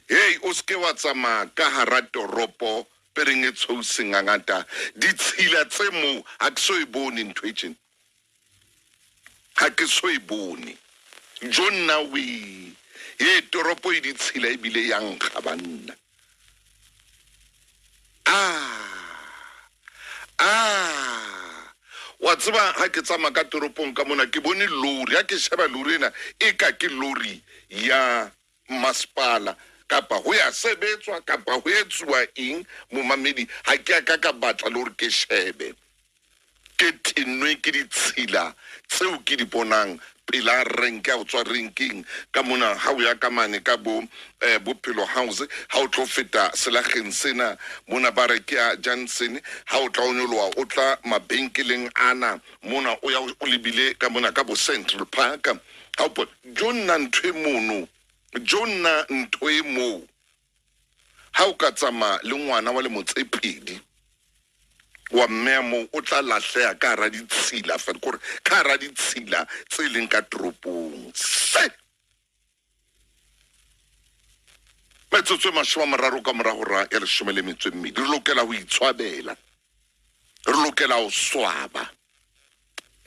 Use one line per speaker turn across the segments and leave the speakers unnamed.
hey o ske wa tsamaya ka hara toropo pereng e tshoseng ngata ditshila tse mo ha ke so e bone ntho e tjena ha ke so e bone jonna we e toropo e ditshila e bile yang ga banna wa tseba ha ke tsamaya ka toropong ka mona ke bone lori ha ke sheba lori ena e ka ke lori ya masepala kapa ho ya sebetswa kapa ho etsuwa eng momamedi ha ke ka batla lori ke shebe ke tinwe ke ditshila tseo ke di bonang pela renke a tswa renkeng ka mona ha o ya ka mane ka bophelo house ha o tlo feta selageng sena mona ba re ke a Johnson ha o tla o nyoloa o tla mabenkeleng ana mona o ya o lebile ka mona ka bo Central Park ha o jonna ntwe mono jonna ntwe mo ha o ka tsama le ngwana wa le motsepedi wa memo o tla lahlea ka hara ditshila fa gore ka hara ditshila tse leng ka toropong se metsotso mashwa mararo ka morago ra ya leshome le metso mmedi re lokela ho itshwabela re lokela ho swaba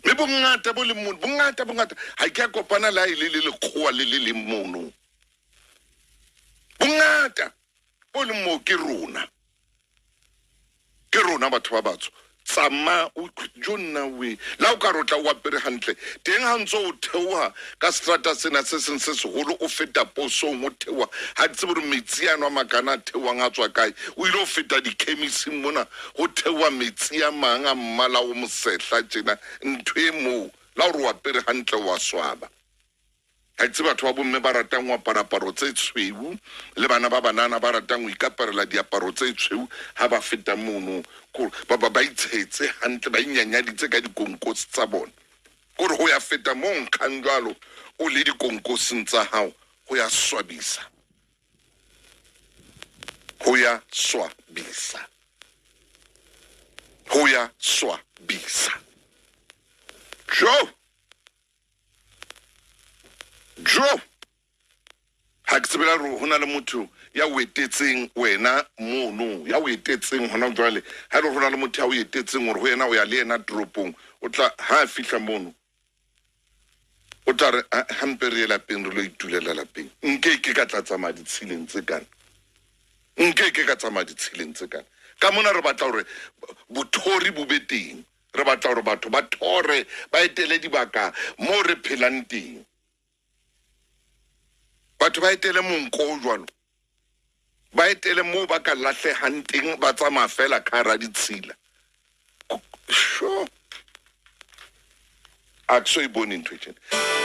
me bongata bo le mono bongata ha ke a kopana la ile le lekgowa le mono bongata bo le mo ke rona batho ba batso tsama o jonna we la o ka rotla wa pere hantle teng ha ntso o theoha ka strata sena se seng se segolo o feta posong o theoha ha tsebe re metsi a nwa makana theoha nga tswa kae o ile o feta di chemistry mona o theoha metsi a mang a mmala o mosehla tjena ntwe mo la o re wa pere hantle wa swaba ha itse batho ba bomme ba ratang wa paraparo tse tshweu le bana ba banana ba ratang o ikaparela diaparo tse tshweu ha ba feta mono ba itshetse hantle ba inyanyaditse ka dikonkosi tsa bona gore ho ya feta mo nkgang jwalo o le dikonkosing tsa hao ho ya swabisa Jo ha ke tsebela ro hona le motho ya o etetseng wena mono ya o etetseng hona jwale ha re hona le motho ya o etetseng hore ho yena o ya le yena toropong o tla ha fihla mono o tla re hampe re lapeng re lo itulela lapeng nke ke ka tlatsamaya ditshileng tse kana ka mona re batla hore bothori bo be teng re batla hore batho ba thore ba etele dibaka mo re phelang teng batho ba etele monko jwalo ba etele mo ba ka lahlehang teng ba tsamaya fela ka hara ditshila sure a tso e bone ntho e tjena